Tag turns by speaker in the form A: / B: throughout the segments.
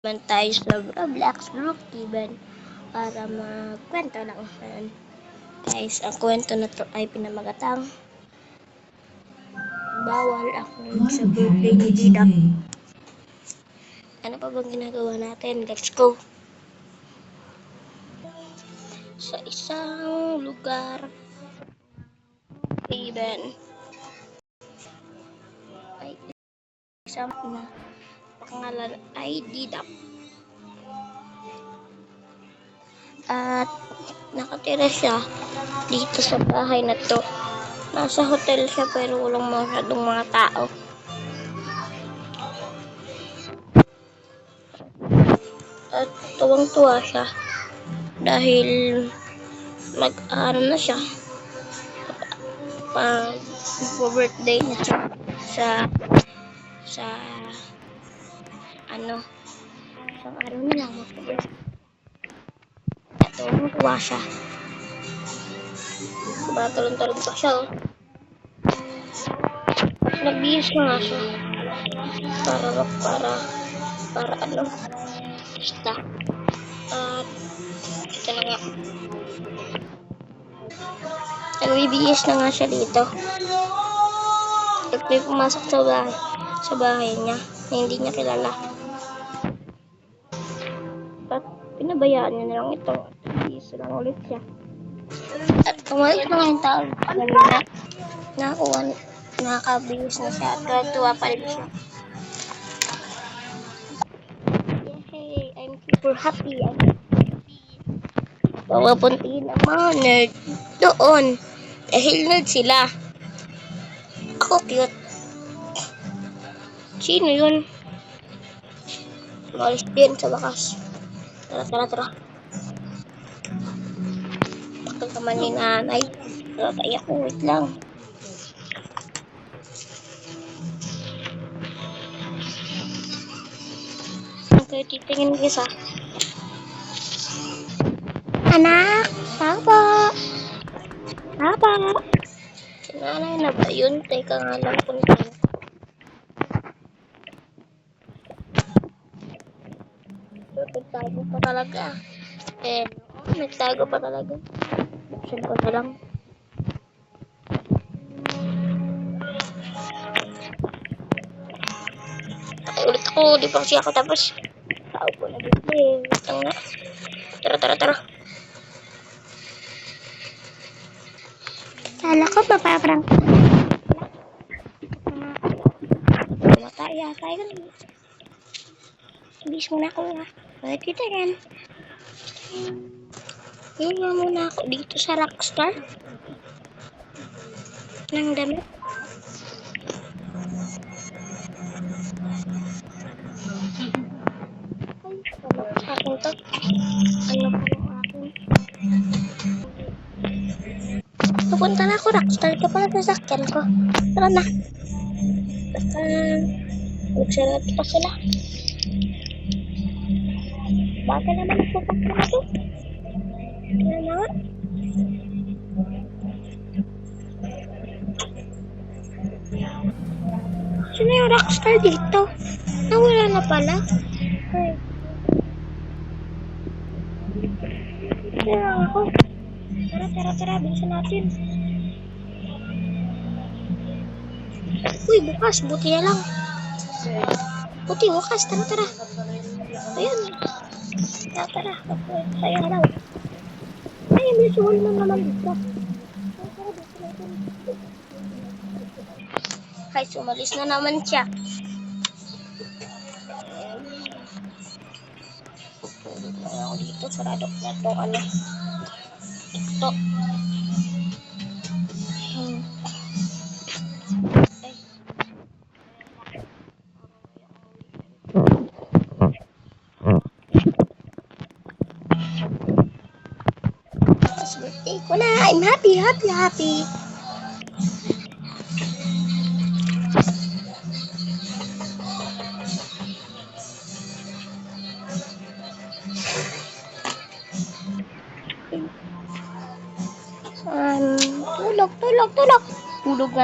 A: Naman tayo sa Roblox group given para magkwento lang. Ayan. Guys, ang kwento na to ay pinamagatang bawal ako sa birthday ni Didak. Ano pa bang ginagawa natin? Let's go! Sa isang lugar given ay isang na pangalan ay Didak. At nakatira siya dito sa bahay na to. Nasa hotel siya pero walang masyadong mga tao. At tuwang-tuwa siya dahil mag-aaral na siya pag birthday niya sa isang araw na lang mag-birthday. At tuwang-tuwa siya. Tumatulong-tulong pa siya, oh. Nagbihis na nga siya. Para basta. At ito na nga. Nagbibihis na nga siya dito. At may pumasok sa bahay niya na hindi niya kilala. At pinabayaan niya na lang ito. Nagbihis lang ulit siya. At umalis na nga yung tao. Nakakabihis na siya. At tuwa pa rin siya. Yay! I'm super happy. Papapuntiin ang mga nerd doon. Dahil nerd sila. Ako cute. Sino yun? Umalis din sa bakas. Tara. Takal naman ni nanay. Tatay ako. Wait lang. Okay, titingin ko isa. Anak! Papa! Si nanay na ba yun? Teka nga lang punta. Nagtago pa talaga. Nagtago pa talaga. Buksan ko na lang. Ay, ulit ako. Di pa kasi ako tapos. Tao ko na dito eh. Tara. Kala ko mapaprank. Matay ka na. Ibis muna ako ha. Bakit kita yan? Hihinga muna ako dito sa Rockstar. Nang damit. Ay, akin to. Ano pa yung akin? Pupunta na ako Rockstar ka pala sa sakyan ko. Tara na. Basta magsalat pa sila. Baka naman nagpapakita na to. Kaya na nga. Sino yung Rockstar dito? Nawala na pala. Ay. Kaya ako. Tara. Bilisan natin. Uy, bukas. Buti na lang. Bukas. Tara. Ayan. Tara. Sayang lang. Ay, may suhol na naman dito. Ay, sumalis na naman siya. Tutulog lang ako dito. Sarado na itong ito. It's birthday ko na. I'm happy.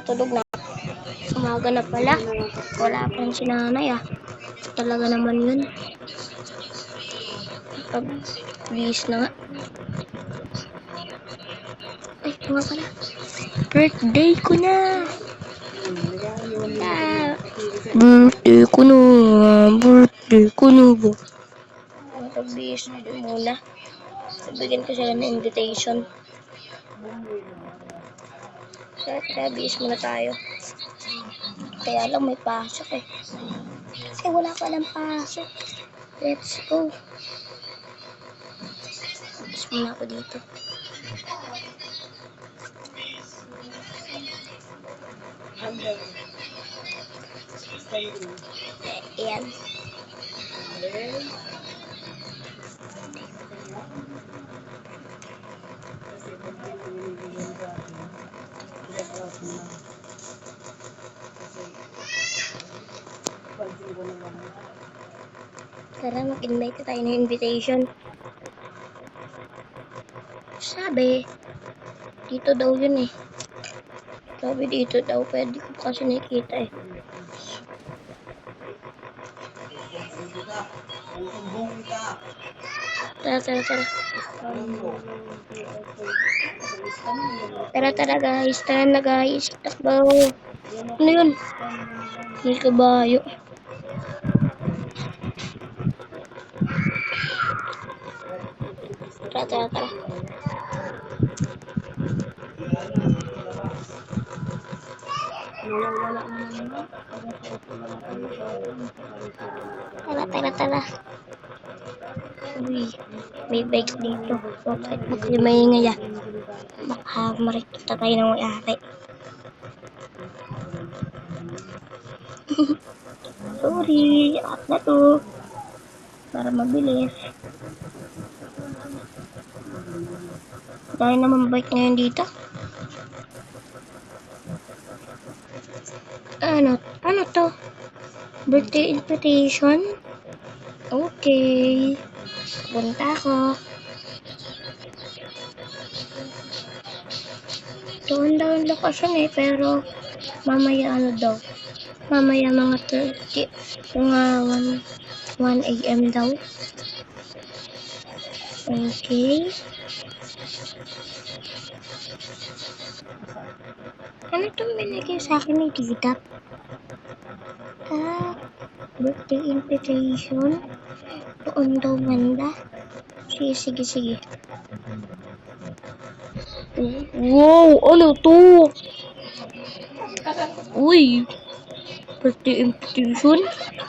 A: Tulog na. Umaga na pala. Wala pa rin si nanay ah. Talaga naman yun. Please na nga. Ay, ito nga pala. Birthday ko na! Ah, birthday ko na! Birthday ko na! Matabiis muna. Bigyan ko sila ng invitation. Tara, bis muna tayo. Kaya lang may pasok eh. Kasi wala pa lang pasok. Let's go. Bis muna ako dito. Ayan. Tara, mag-invite tayo ng invitation. Sabi, dito daw yun eh. Sabi dito daw, pwede ko kasi nakikita eh. Tara. Tara guys, tara na guys. Takbo. Ano yun? May kabayo. Tara. Tara. Uy, may bike dito. Bakit may ngaya? Baka marikita tayo ng may-ari. Sorry, at na to. Para mabilis. Dahil naman bike ngayon dito. Ano to? Birthday invitation? Okay. Punta ako. Doon daw yung lokasyon eh, pero mamaya daw. Mamaya mga 30, mga 1 a.m. daw. Okay. Ano itong binigay sa akin ni tita? Birthday invitation. Doon daw banda. Sige. Wow! Ano to? Uy! Birthday invitation?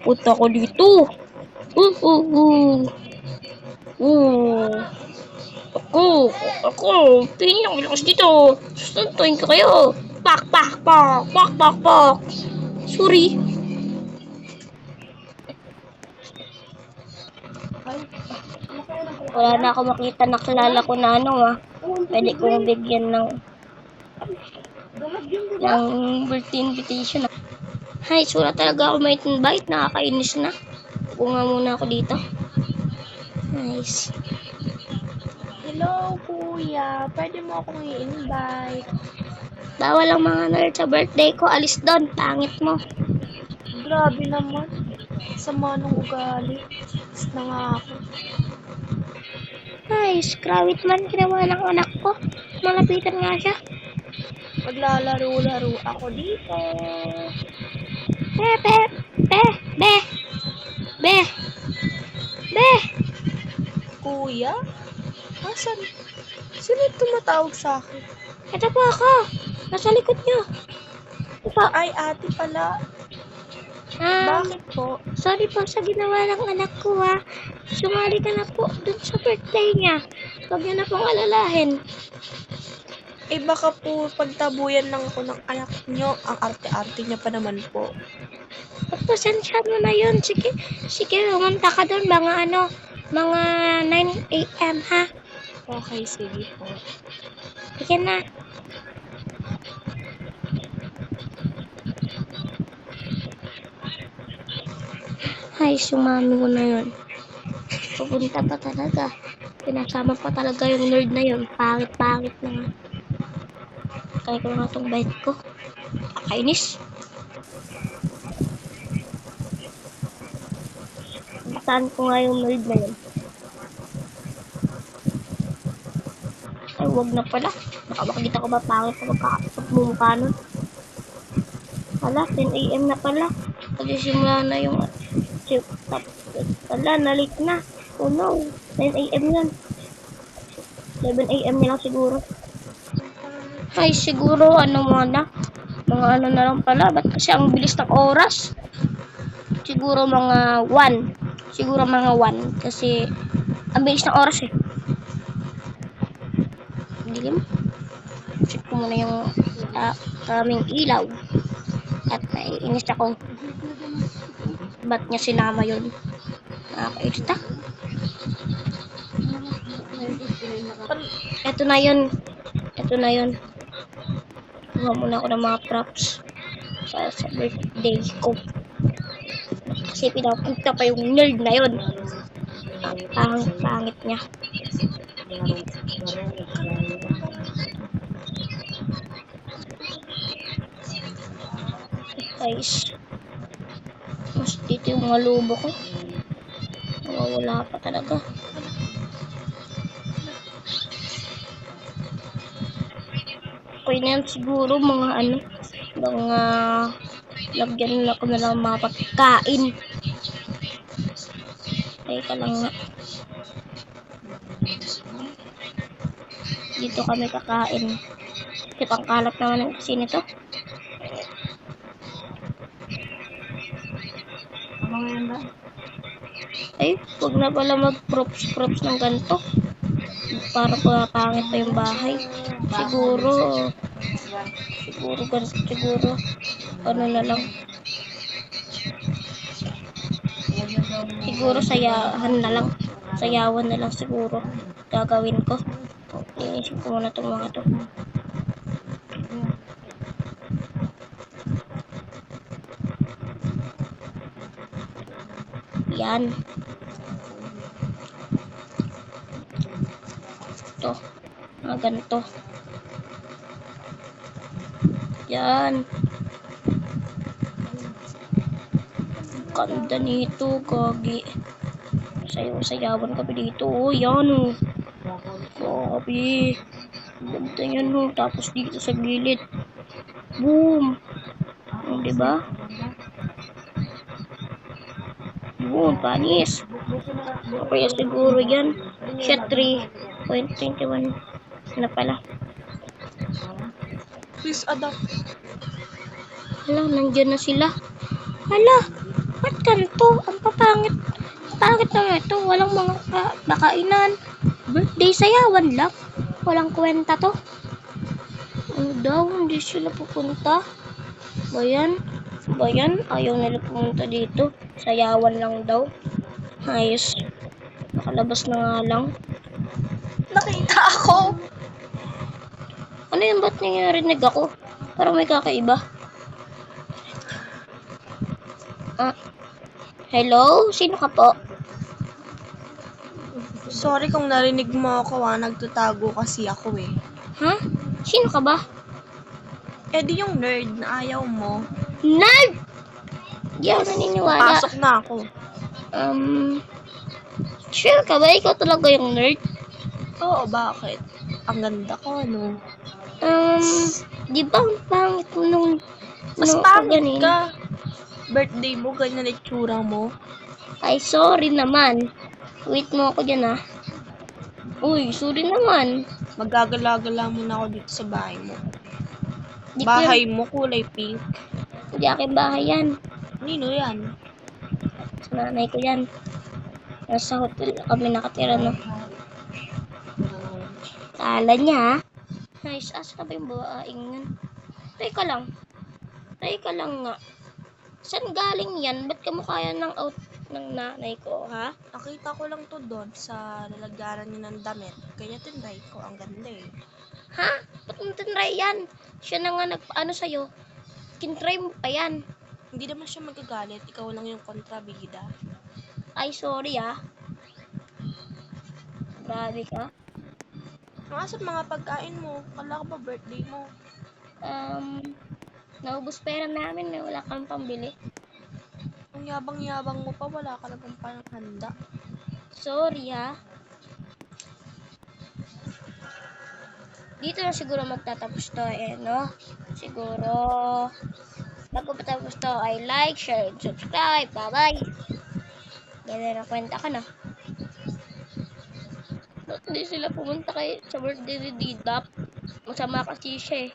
A: Punta ko dito. Ako, pinakalakas dito. Susuntuin ko kayo. Pak. Sorry. Wala na ako makita na kilala ko na pwede kong bigyan ng birthday invitation. Hay, sura talaga ako may invite. Nakakainis na. Punga muna ako dito. Nice.
B: Hello, kuya. Pwede mo akong i-invite.
A: Bawal ang mga nerd sa birthday ko. Alis doon. Pangit mo.
B: Grabe naman. Sama ng ugali. Alis na nga ako.
A: Nice. Krawit man ginawa ng anak ko. Malapitan nga siya.
B: Maglalaro-laro ako dito.
A: Be!
B: Kuya? Asan? Sino tumatawag sa akin?
A: Ito po ako. Nasa likod niyo.
B: Ay, ate pala. Bakit po?
A: Sorry po sa ginawa ng anak ko Sumali ka na po dun sa birthday niya. Huwag niyo na pong alalahin.
B: Eh baka po pagtabuyan lang ako ng anak nyo. Ang arte-arte niya pa naman po.
A: Pagpasensya mo na yun. Sige, pumunta ka dun. Mga 9 a.m. ha?
B: Okay, sige po.
A: Sige na. Ay, sumami ko na yun. Pupunta pa talaga. Pinasama pa talaga yung nerd na yun. Pangit na nga. Kaya ko nga itong bite ko. Kakainis. Saan ko nga yung nerd na yun? Ay, wag na pala. Baka makikita ko ba pangit na pagmumukha nun. Hala, 10 AM na pala. Pagsisimula na yung wala, na-late na. Oh no, 9 AM yan. 11 AM na lang siguro. Ay, siguro, ano muna. Mga ano na lang pala. Ba't kasi ang bilis ng oras? Siguro mga 1. Siguro mga 1. Kasi, ang bilis ng oras eh. Dilim. Check ko muna yung kaming ilaw. At naiinis ako. Ba't niya sinama yun? Nakakairita. Ito na yun. Ito na yun. Kuha muna ako ng mga props sa birthday ko. Kasi pinapunta pa yung nerd na yun. Ang pangit niya. Guys. Mas dito yung mga lobo ko. Wala pa talaga. Okay na yan siguro mga ano. Mga lagyan na ako na lang mga pagkain. Teka lang nga. Dito kami kakain. Kasi pangkalat naman ng kasi nito. Ay, huwag na pala mag-props ng ganito. Para pangit pa yung bahay. Siguro ganito siguro. Ano na lang. Siguro sayahan na lang. Sayawan na lang siguro. Gagawin ko. Inisip ko muna itong mga to. Yan. Ito. Mga ganito. Yan. Ganda nito, gagi. Sayawan kami dito. Oh, yan oh. Grabe. Ganda yan oh. Tapos dito sa gilid. Boom. Oh, diba? Boom, panis. Okay, siguro yan. Siya 3.21 na pala.
B: Please adapt.
A: Hala, nandyan na sila. Hala, ba't ganito? Ang papangit. Pangit na ito. Walang mga nakainan. Birthday sayawan lang. Walang kwenta to. Ano daw? Hindi sila pupunta. Bayan? Ayaw nila pumunta dito. Sayawan lang daw. Ayos. Nakalabas na nga lang.
B: Nakita ako.
A: Ano yung ba't narinig ako? Parang may kakaiba. Hello? Sino ka po?
B: Sorry kung narinig mo ako nagtatago kasi ako eh.
A: Ha? Sino ka ba?
B: Eh di yung nerd na ayaw mo.
A: Nerd! Di ako naniniwala.
B: Pasok na ako.
A: Sure ka ba? Ikaw talaga yung nerd?
B: Oo, bakit? Ang ganda ko, ano?
A: Di ba ang pangit mo nung
B: Mas pangit ka. Birthday mo, ganyan itsura mo.
A: Ay, sorry naman. Wait mo ako dyan ah. Uy, sorry naman.
B: Magagala-gala muna ako dito sa bahay mo.
A: Di
B: Bahay mo, kulay pink.
A: Hindi aking bahay yan.
B: Nino yan?
A: Sa nanay ko yan. Nasa hotel kami nakatira, no? Kala niya, ha? Nice, asa ka ba yung babaeng yan? Teka lang nga. Saan galing yan? Ba't kamukha yan ng out ng nanay ko, ha?
B: Nakita ko lang to doon sa lalagyanan niya ng damit. Kaya tinry ko, ang ganda eh.
A: Ha? Ba't mo tinry yan? Siya na nga nagpaano sa'yo. Kintry mo pa yan.
B: Hindi naman siya magagalit, ikaw lang yung kontrabida.
A: Ay, sorry ah. Grabe ka.
B: Nasaan mga pagkain mo? Kala ko ba birthday mo?
A: Naubos pera namin, wala kang pambili.
B: Ang yabang-yabang mo pa, wala ka naman parang handa.
A: Sorry ha. dito na siguro magtatapos to, no? Siguro, bago patapos to ay like, share, and subscribe. Bye-bye! Ganyan na kwenta ka na. Ba't hindi sila pumunta sa birthday ni Didap? Masama kasi siya